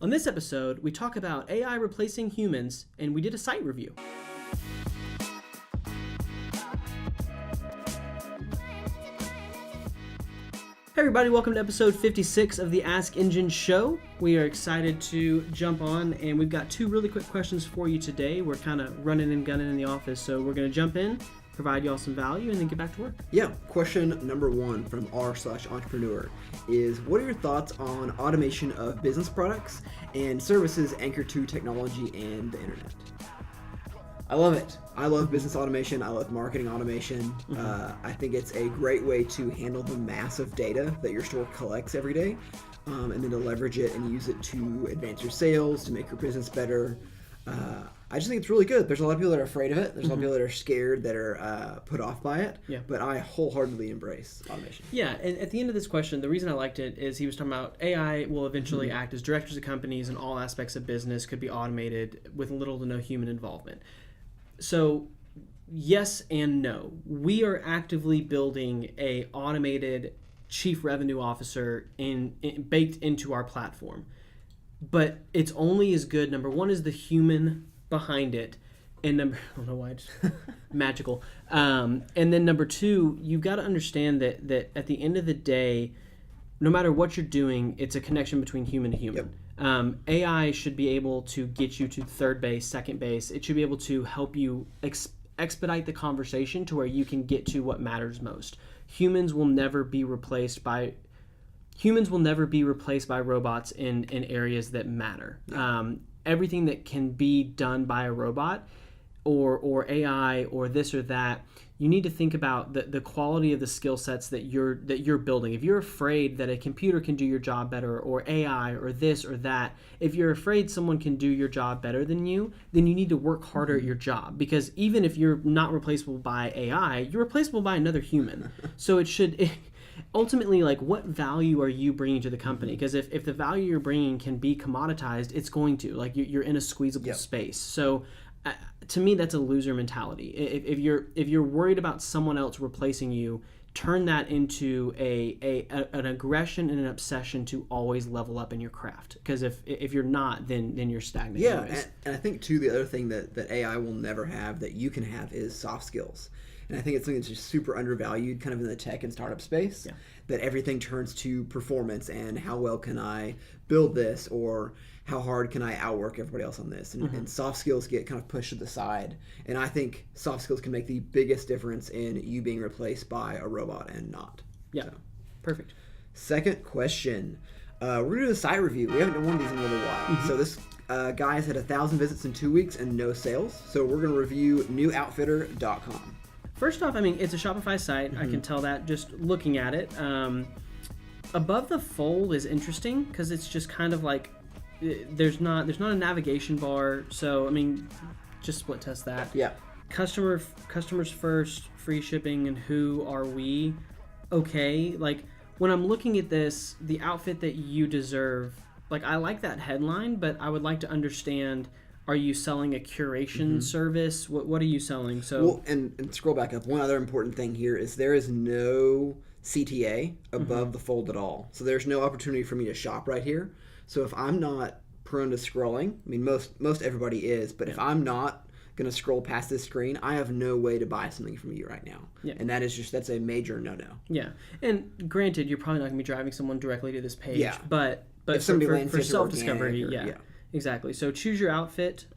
On this episode, we talk about AI replacing humans, and we did a site review. Hey everybody, welcome to episode 56 of the AskEngine show. We are excited to jump on, and we've got two really quick questions for you today. We're kind of running and gunning in the office, so we're going to jump in, provide y'all some value, and then get back to work. Yeah, question number one from r/entrepreneur is, what are your thoughts on automation of business products and services anchored to technology and the internet? I love it. I love business automation. I love marketing automation. I think it's a great way to handle the massive data that your store collects every day, and then to leverage it and use it to advance your sales, to make your business better. I just think it's really good. There's a lot of people that are afraid of it. There's a lot of people that are scared, that are put off by it. Yeah. But I wholeheartedly embrace automation. Yeah, and at the end of this question, the reason I liked it is he was talking about AI will eventually act as directors of companies, and all aspects of business could be automated with little to no human involvement. So yes and no. We are actively building a automated chief revenue officer baked into our platform. But it's only as good, number one, is the human behind it, and I don't know why, just magical. And then number two, you've got to understand that at the end of the day, no matter what you're doing, it's a connection between human to human. Yep. AI should be able to get you to third base, second base. It should be able to help you expedite the conversation to where you can get to what matters most. Humans will never be replaced by robots in areas that matter. Everything that can be done by a robot or AI or this or that, you need to think about the quality of the skill sets that you're building. If you're afraid that a computer can do your job better, or AI or this or that, if you're afraid someone can do your job better than you, then you need to work harder at your job. Because even if you're not replaceable by AI, you're replaceable by another human. So ultimately, like, what value are you bringing to the company? Because if the value you're bringing can be commoditized, it's going to. Like, you're in a squeezable space. So to me, that's a loser mentality. If you're worried about someone else replacing you, turn that into an aggression and an obsession to always level up in your craft. Because if you're not, then you're stagnant. Yeah, and I think too, the other thing that AI will never have that you can have is soft skills. And I think it's something that's just super undervalued kind of in the tech and startup space, that everything turns to performance and how well can I build this, or how hard can I outwork everybody else on this. And soft skills get kind of pushed to the side. And I think soft skills can make the biggest difference in you being replaced by a robot and not. Yeah, so. Perfect. Second question. We're going to do a site review. We haven't done one of these in a little while. So this guy has had 1,000 visits in 2 weeks and no sales. So we're going to review newoutfitter.com. First off, I mean, it's a Shopify site. I can tell that just looking at it. Above the fold is interesting because it's just kind of like there's not a navigation bar. So I mean, just split test that. Yeah. Customers first, free shipping, and who are we? Okay, like when I'm looking at this, the outfit that you deserve. Like, I like that headline, but I would like to understand. Are you selling a curation service? What are you selling? So, well, and scroll back up. One other important thing here is there is no CTA above the fold at all. So there's no opportunity for me to shop right here. So if I'm not prone to scrolling, I mean, most everybody is, but if I'm not going to scroll past this screen, I have no way to buy something from you right now. Yeah. And that's a major no-no. Yeah. And granted, you're probably not going to be driving someone directly to this page. Yeah. But if for self-discovery, yeah. Exactly. So choose your outfit.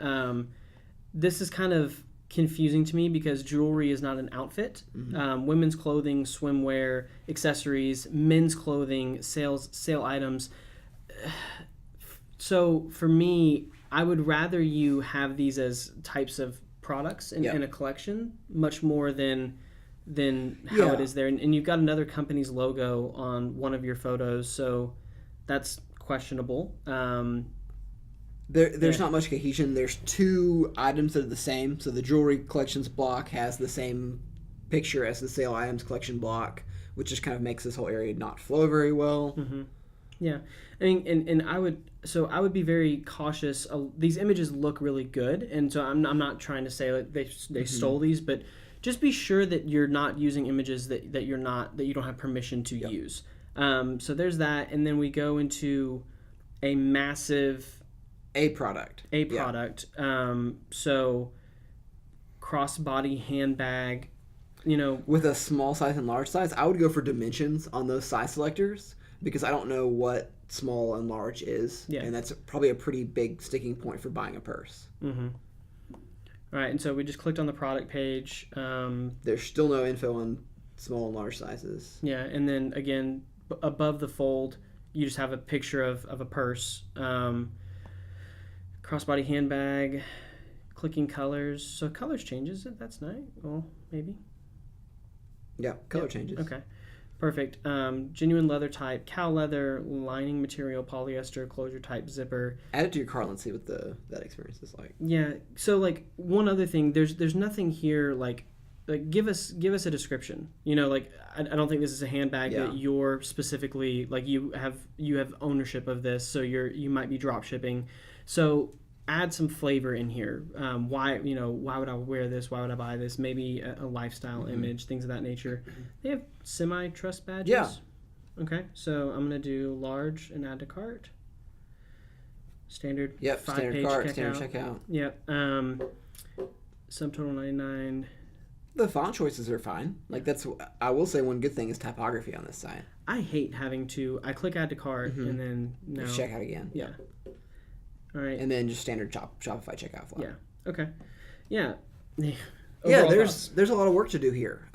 This is kind of confusing to me because jewelry is not an outfit. Women's clothing, swimwear, accessories, men's clothing, sale items. So for me, I would rather you have these as types of products in a collection, much more than how it is there. And you've got another company's logo on one of your photos, so that's questionable. There's not much cohesion. There's two items that are the same. So the jewelry collections block has the same picture as the sale items collection block, which just kind of makes this whole area not flow very well. Yeah, I mean, and I would be very cautious. These images look really good, and so I'm not trying to say like they stole these, but just be sure that you're not using images that you don't have permission to use. So there's that, and then we go into a massive A product. So crossbody handbag, you know, With a small size and large size, I would go for dimensions on those size selectors because I don't know what small and large is. Yeah. And that's probably a pretty big sticking point for buying a purse. Mm-hmm. All right, and so we just clicked on the product page. There's still no info on small and large sizes. Yeah, and then again, above the fold, you just have a picture of a purse. Crossbody handbag, clicking colors. So colors changes. That's nice. Well, maybe. Yeah, color changes. Okay. Perfect. Genuine leather type, cow leather, lining material, polyester, closure type, zipper. Add it to your cart and see what that experience is like. Yeah. So like one other thing, there's nothing here like give us a description. You know, like I don't think this is a handbag that you're specifically like you have ownership of this, so you might be drop shipping. So add some flavor in here. Why would I wear this? Why would I buy this? Maybe a lifestyle image, things of that nature. They have semi-trust badges. Yeah. Okay, so I'm gonna do large and add to cart. Standard. Yep. Standard cart. Standard checkout. Yep. Subtotal 99. The font choices are fine. Like I will say one good thing is typography on this site. I hate having to. I click add to cart and then Just check out again. Yeah. All right. And then just standard Shopify checkout flow. Yeah. Okay. Yeah. Yeah. There's a lot of work to do here.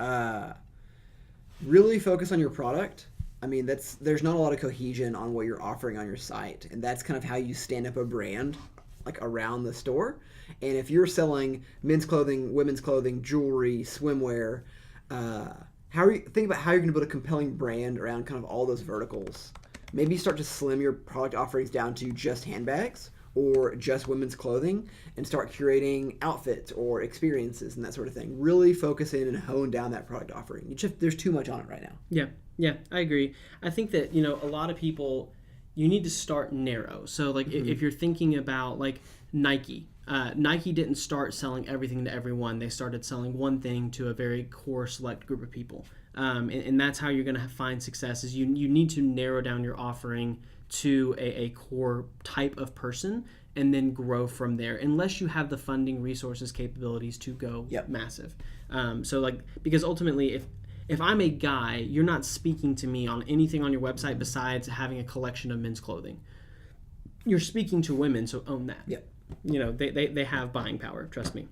Really focus on your product. I mean, there's not a lot of cohesion on what you're offering on your site, and that's kind of how you stand up a brand like around the store. And if you're selling men's clothing, women's clothing, jewelry, swimwear, think about how you're going to build a compelling brand around kind of all those verticals. Maybe start to slim your product offerings down to just handbags or just women's clothing and start curating outfits or experiences and that sort of thing. Really focus in and hone down that product offering. There's too much on it right now. Yeah, I agree. I think that, a lot of people, you need to start narrow. So like if you're thinking about like Nike didn't start selling everything to everyone. They started selling one thing to a very core select group of people. And that's how you're going to find success is you need to narrow down your offering to a core type of person and then grow from there unless you have the funding, resources, capabilities to go massive. So like, because ultimately if I'm a guy, you're not speaking to me on anything on your website besides having a collection of men's clothing. You're speaking to women, so own that. Yep. They have buying power, trust me.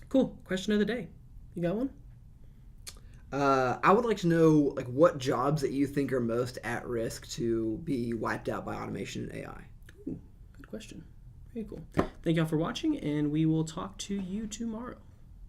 Cool. Question of the day. You got one? I would like to know like what jobs that you think are most at risk to be wiped out by automation and AI. Ooh, good question. Very cool. Thank y'all for watching, and we will talk to you tomorrow.